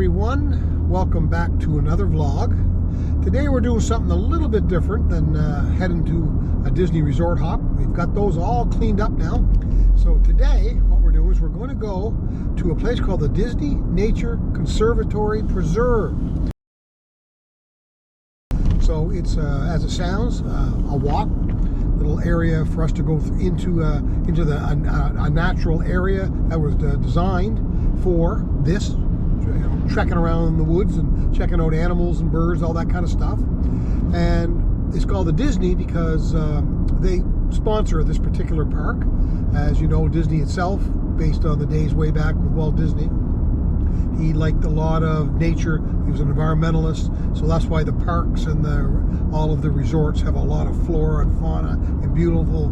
everyone, welcome back to another vlog. Today we're doing something a little bit different than heading to a Disney resort hop. We've got those all cleaned up now. So today what we're doing is we're going to go to a place called the Disney Nature Conservatory Preserve. So it's, as it sounds, a walk, little area for us to go into a natural area that was designed for this, trekking around in the woods and checking out animals and birds, all that kind of stuff. And it's called the Disney because they sponsor this particular park. As you know, Disney itself, based on the days way back with Walt Disney, he liked a lot of nature. He was an environmentalist, so that's why the parks and all of the resorts have a lot of flora and fauna and beautiful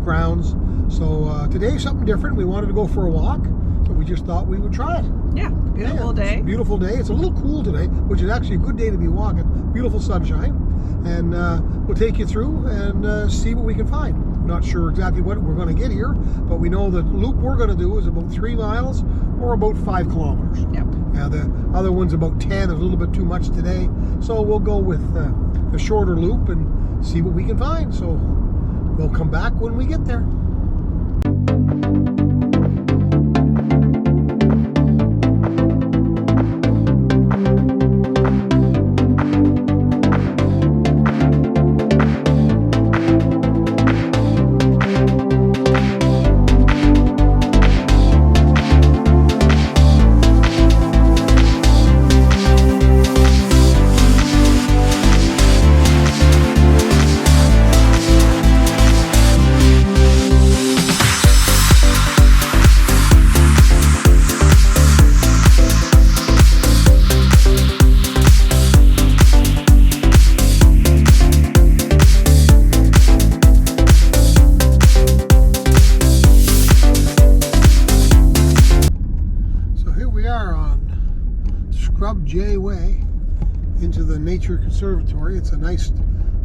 grounds. So today's something different. We wanted to go for a walk, so we just thought we would try it. Yeah, beautiful day. Beautiful day. It's a little cool today, which is actually a good day to be walking. Beautiful sunshine, and we'll take you through and see what we can find. Not sure exactly what we're going to get here, but we know the loop we're going to do is about 3 miles or about 5 kilometers. Yep. Yeah, the other one's about 10. There's a little bit too much today, so we'll go with the shorter loop and see what we can find. So we'll come back when we get there. J Way into the Nature Conservatory. It's a nice,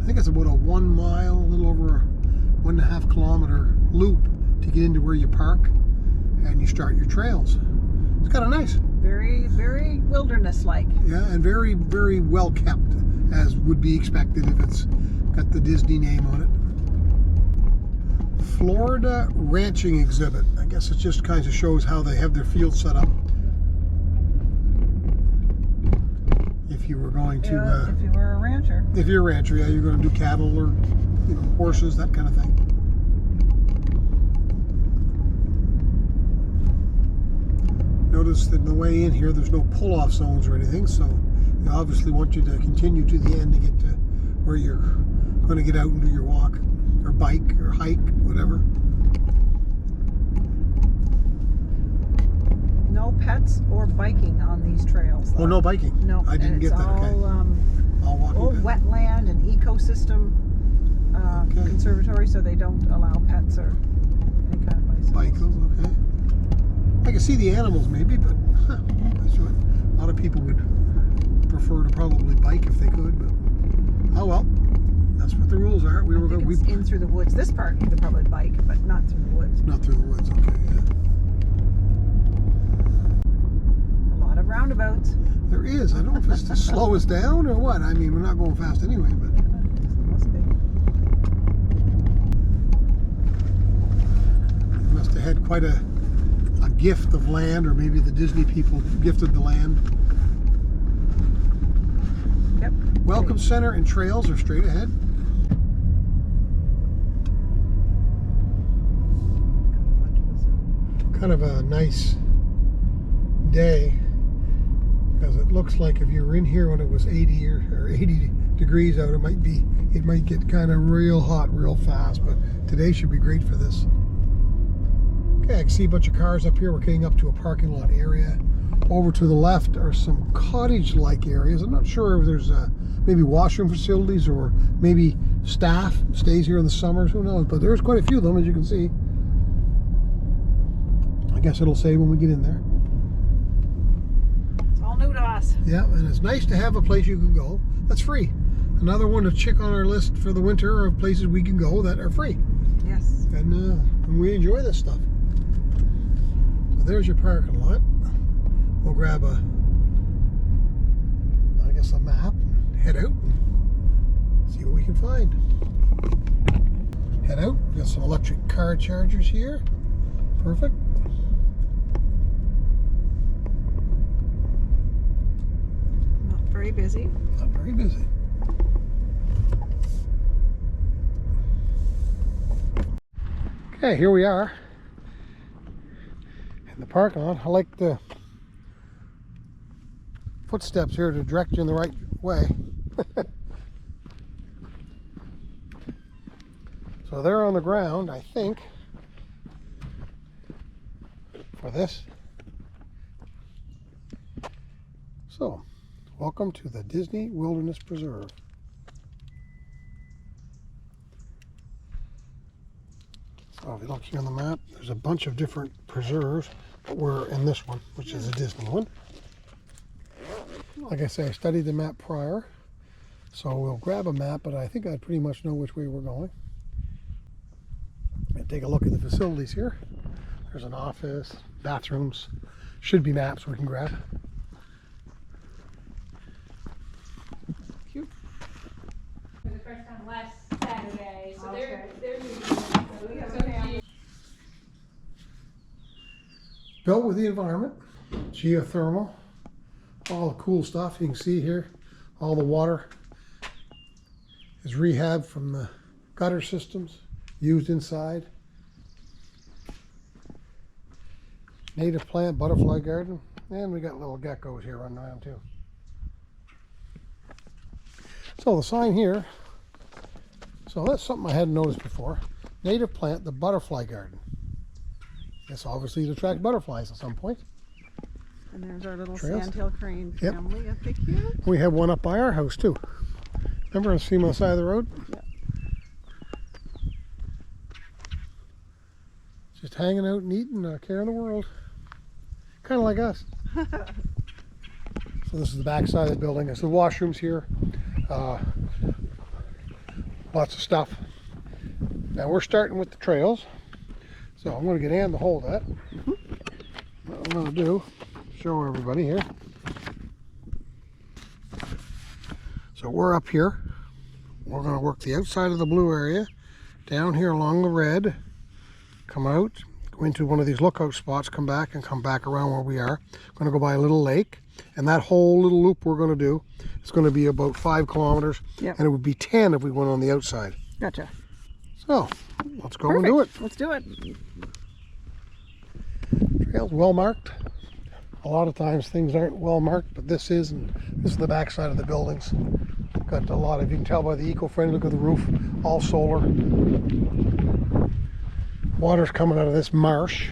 I think it's about a 1 mile, a little over a 1.5 kilometer loop to get into where you park and you start your trails. It's kind of nice. Very, very wilderness-like. Yeah, and very, very well kept, as would be expected if it's got the Disney name on it. Florida Ranching Exhibit. I guess it just kind of shows how they have their field set up. If you were going to, if you were a rancher. If you're a rancher, yeah, you're going to do cattle or, you know, horses, that kind of thing. Notice that on the way in here, there's no pull-off zones or anything, so they obviously want you to continue to the end to get to where you're going to get out and do your walk, or bike, or hike, whatever. No pets or biking on these trails, though. Oh, no biking? No. I didn't get that, all, okay. All walking. Old wetland and ecosystem conservatory, so they don't allow pets or any kind of bicycles. Bicycles, okay. I can see the animals maybe, but that's what a lot of people would prefer to probably bike if they could, but oh well. That's what the rules are. We in through the woods. This part you could probably bike, but not through the woods. Not through the woods, okay, yeah. Roundabouts. There is. I don't know if it's to slow us down or what. I mean, we're not going fast anyway, but must be. They must have had quite a gift of land, or maybe the Disney people gifted the land. Yep. Welcome Center and trails are straight ahead. Kind of a nice day. Because it looks like if you were in here when it was 80 or 80 degrees out, it might get kind of real hot real fast, but today should be great for this. Okay, I can see a bunch of cars up here. We're getting up to a parking lot area. Over to the left are some cottage-like areas. I'm not sure if there's maybe washroom facilities or maybe staff stays here in the summers, who knows, but there's quite a few of them, as you can see. I guess it'll say when we get in there. New to us. Yeah, and it's nice to have a place you can go that's free. Another one to check on our list for the winter of places we can go that are free. Yes. And we enjoy this stuff. So there's your parking lot. We'll grab a us a map and head out and see what we can find. Head out. We've got some electric car chargers here. Perfect. Not very busy. Not very busy. Okay, here we are in the parking lot. I like the footsteps here to direct you in the right way. So they're on the ground, I think, for this. So, welcome to the Disney Wilderness Preserve. So if you look here on the map, there's a bunch of different preserves, but we're in this one, which is a Disney one. Like I say, I studied the map prior, so we'll grab a map, but I think I pretty much know which way we're going. Take a look at the facilities here. There's an office, bathrooms, should be maps we can grab. For the first time last Saturday, so they're Built with the environment, geothermal, all the cool stuff you can see here. All the water is rehabbed from the gutter systems used inside. Native plant, butterfly garden, and we got little geckos here running around too. So the sign here, so that's something I hadn't noticed before. Native plant, the butterfly garden. It's obviously to attract butterflies at some point. And there's our little Trails. sandhill crane family up here. We have one up by our house too. Remember, I see them on the side of the road? Yep. Just hanging out and eating, not caring the world. Kind of like us. So this is the back side of the building. There's the washrooms here. Lots of stuff. Now we're starting with the trails. So I'm going to get Ann to hold that. What I'm going to do, show everybody here. So we're up here. We're going to work the outside of the blue area, down here along the red, come out, go into one of these lookout spots, come back and come back around where we are. Going to go by a little lake, and that whole little loop we're going to do, it's going to be about 5 kilometers, and it would be 10 if we went on the outside. Gotcha. So let's go and do it. Let's do it. Trails well marked. A lot of times things aren't well marked, but this is, and this is the back side of the buildings. Got a lot of, you can tell by the eco-friendly look of the roof, all solar. Water's coming out of this marsh.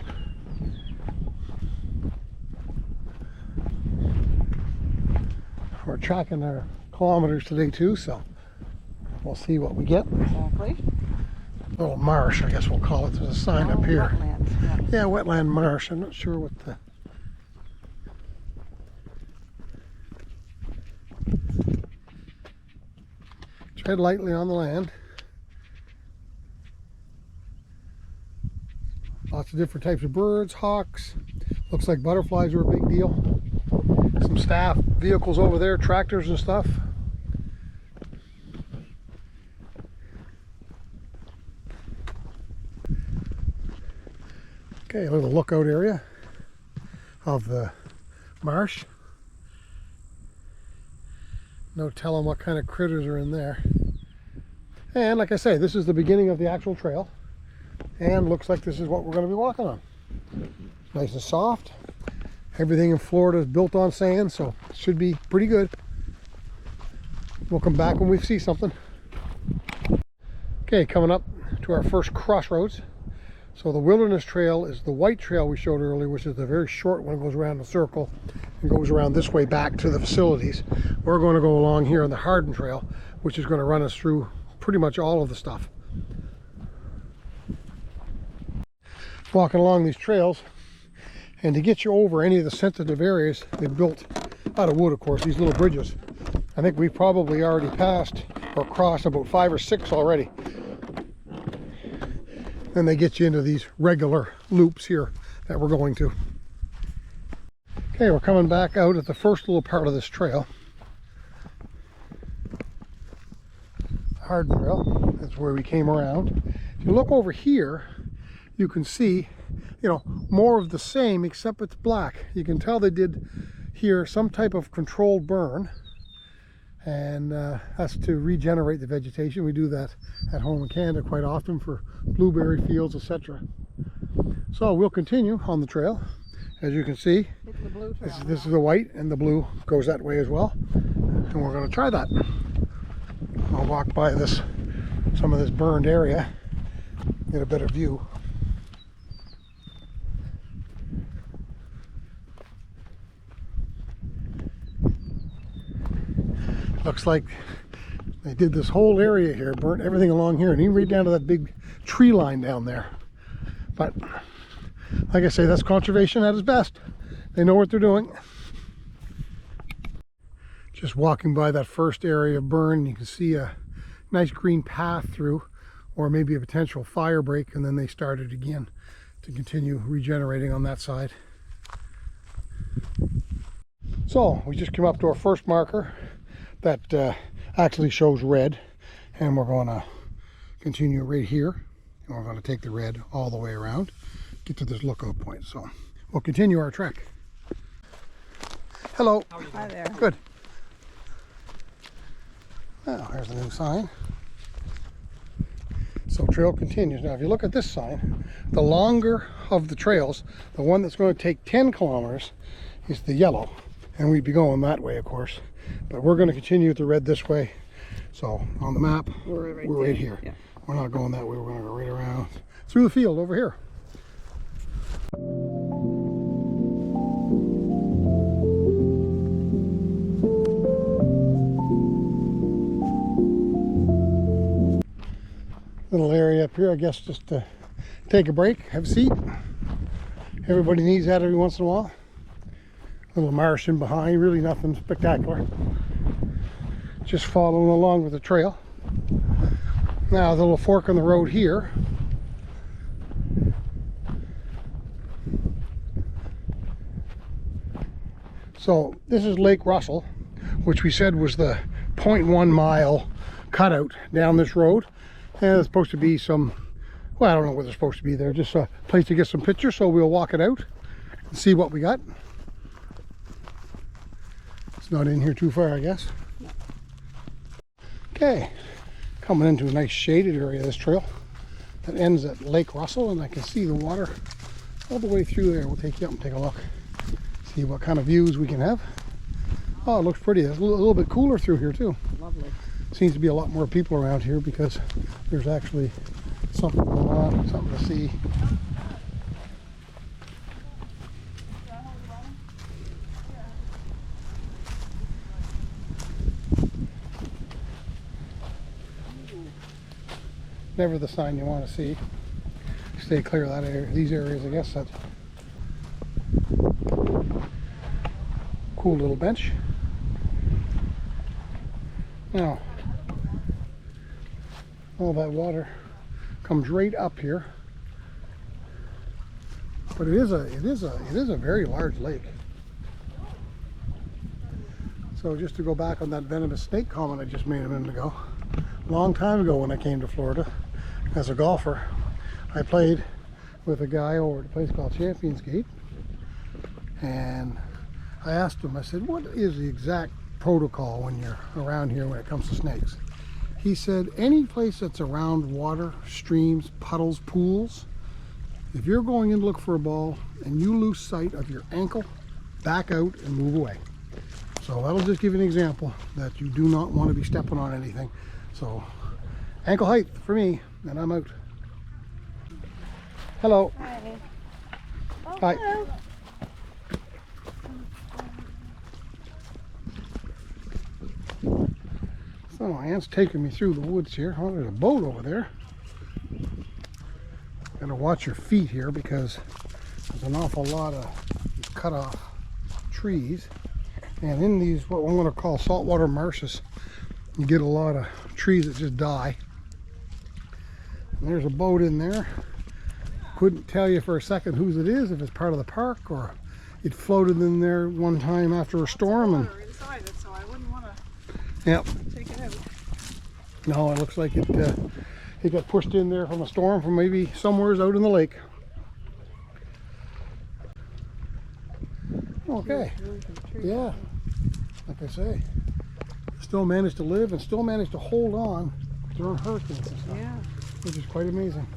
We're tracking our kilometers today too, so we'll see what we get. Exactly. Little marsh, I guess we'll call it. There's a sign up here. Wetlands, yeah, wetland marsh. I'm not sure what the... Tread lightly on the land. Lots of different types of birds, hawks. Looks like butterflies are a big deal. Some staff vehicles over there, tractors and stuff. Okay, a little lookout area of the marsh. No telling what kind of critters are in there. And like I say, this is the beginning of the actual trail. And looks like this is what we're going to be walking on. Nice and soft. Everything in Florida is built on sand, so it should be pretty good. We'll come back when we see something. Okay, coming up to our first crossroads. So the Wilderness Trail is the white trail we showed earlier, which is the very short one, goes around the circle and goes around this way back to the facilities. We're going to go along here on the Harden Trail, which is going to run us through pretty much all of the stuff. Walking along these trails, and to get you over any of the sensitive areas, they built out of wood, of course, these little bridges. I think we've probably already passed or crossed about 5 or 6 already. Then they get you into these regular loops here that we're going to. Okay, we're coming back out at the first little part of this trail. hard trail. That's where we came around. If you look over here, you can see, more of the same, except it's black. You can tell they did here some type of controlled burn, and that's to regenerate the vegetation. We do that at home in Canada quite often for blueberry fields, etc. So we'll continue on the trail. As you can see, the blue trail. This is the white, and the blue goes that way as well. And we're going to try that. I'll walk by some of this burned area, get a better view. Looks like they did this whole area here, burnt everything along here, and even right down to that big tree line down there. But like I say, that's conservation at its best. They know what they're doing. Just walking by that first area of burn, you can see a nice green path through, or maybe a potential fire break, and then they started again to continue regenerating on that side. So we just came up to our first marker that actually shows red, and we're going to continue right here, and we're going to take the red all the way around, get to this lookout point. So we'll continue our trek. Hello. Hi there. Good. Now here's the new sign. So trail continues. Now if you look at this sign, the longer of the trails, the one that's going to take 10 kilometers is the yellow, and we'd be going that way, of course, but we're going to continue with the red this way. So on the map, we're right here. Yeah. We're not going that way. We're going to go right around through the field over here. Little area up here, I guess, just to take a break, have a seat. Everybody needs that every once in a while. A little marsh in behind, really nothing spectacular. Just following along with the trail. Now the little fork in the road here. So this is Lake Russell, which we said was the 0.1 mile cutout down this road. And it's supposed to be some, well, I don't know what they're supposed to be there, just a place to get some pictures, so we'll walk it out and see what we got. It's not in here too far, I guess. Okay, coming into a nice shaded area of this trail that ends at Lake Russell, and I can see the water all the way through there. We'll take you up and take a look, see what kind of views we can have. Oh, it looks pretty. It's a little bit cooler through here too. Lovely. Seems to be a lot more people around here because there's actually something going on, something to see. Never the sign you want to see. Stay clear of that area, these areas, I guess. That's cool little bench. Now, all that water comes right up here, but it is a very large lake. So just to go back on that venomous snake comment I just made a minute ago, a long time ago when I came to Florida as a golfer, I played with a guy over at a place called Champions Gate, and I asked him, I said, what is the exact protocol when you're around here when it comes to snakes? He said, any place that's around water, streams, puddles, pools, if you're going in to look for a ball and you lose sight of your ankle, back out and move away. So that'll just give you an example that you do not want to be stepping on anything. So ankle height for me, and I'm out. Hello. Hi. Oh, Hi. hello. So Anne's taking me through the woods here. Oh, there's a boat over there. Gotta watch your feet here because there's an awful lot of cut off trees. And in these, what I'm gonna call saltwater marshes, you get a lot of trees that just die. And there's a boat in there. Couldn't tell you for a second whose it is, if it's part of the park or it floated in there one time after a storm. And Water inside it, so I wouldn't want to yep. take it out. No, it looks like it got pushed in there from a storm from maybe somewheres out in the lake. Okay. Yeah. Like I say, still managed to live and still managed to hold on during hurricanes and stuff. Yeah. Which is quite amazing.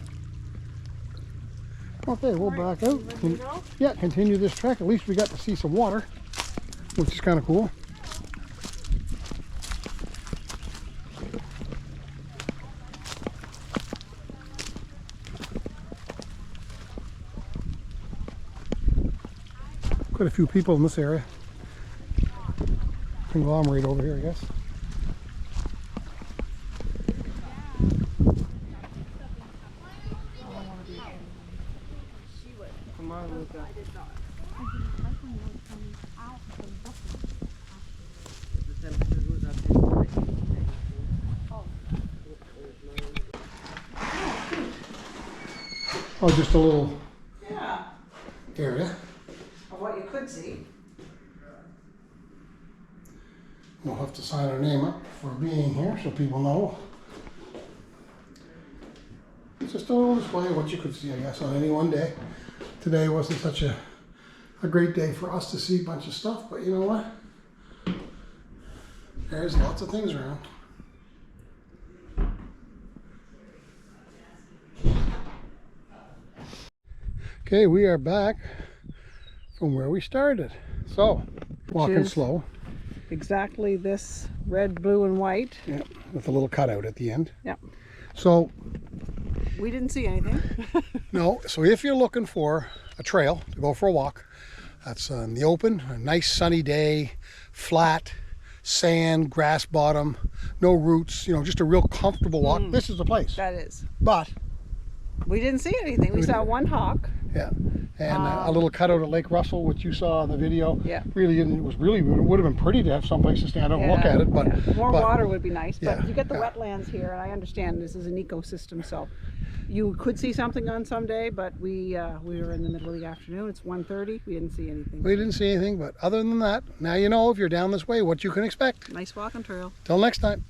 Okay, we'll back out. Yeah, continue this trek. At least we got to see some water, which is kind of cool. Quite a few people in this area. Conglomerate over here, I guess. Come on, Luca. Oh, just a little Yeah. area. Of what you could see. We'll have to sign our name up for being here so people know. It's just a little display of what you could see, I guess, on any one day. Today wasn't such a great day for us to see a bunch of stuff, but you know what? There's lots of things around. Okay, we are back from where we started. So, walking is- slow. Exactly this red, blue, and white. Yeah, with a little cutout at the end. Yep. So, We didn't see anything. no, so if you're looking for a trail to go for a walk, that's in the open, a nice sunny day, flat, sand, grass bottom, no roots, you know, just a real comfortable walk. This is the place. That is. But, We didn't see anything. We saw one hawk. yeah, and a little cutout at Lake Russell, which you saw in the video. Yeah. Really, it would have been pretty to have someplace to stand up and look at it, but yeah. More but- water would be nice, but Yeah, you get the yeah. wetlands here, and I understand this is an ecosystem, so you could see something on some day, but we were in the middle of the afternoon. It's 1:30. We didn't see anything. We didn't see anything, but other than that, now you know if you're down this way what you can expect. Nice walking trail. Till next time.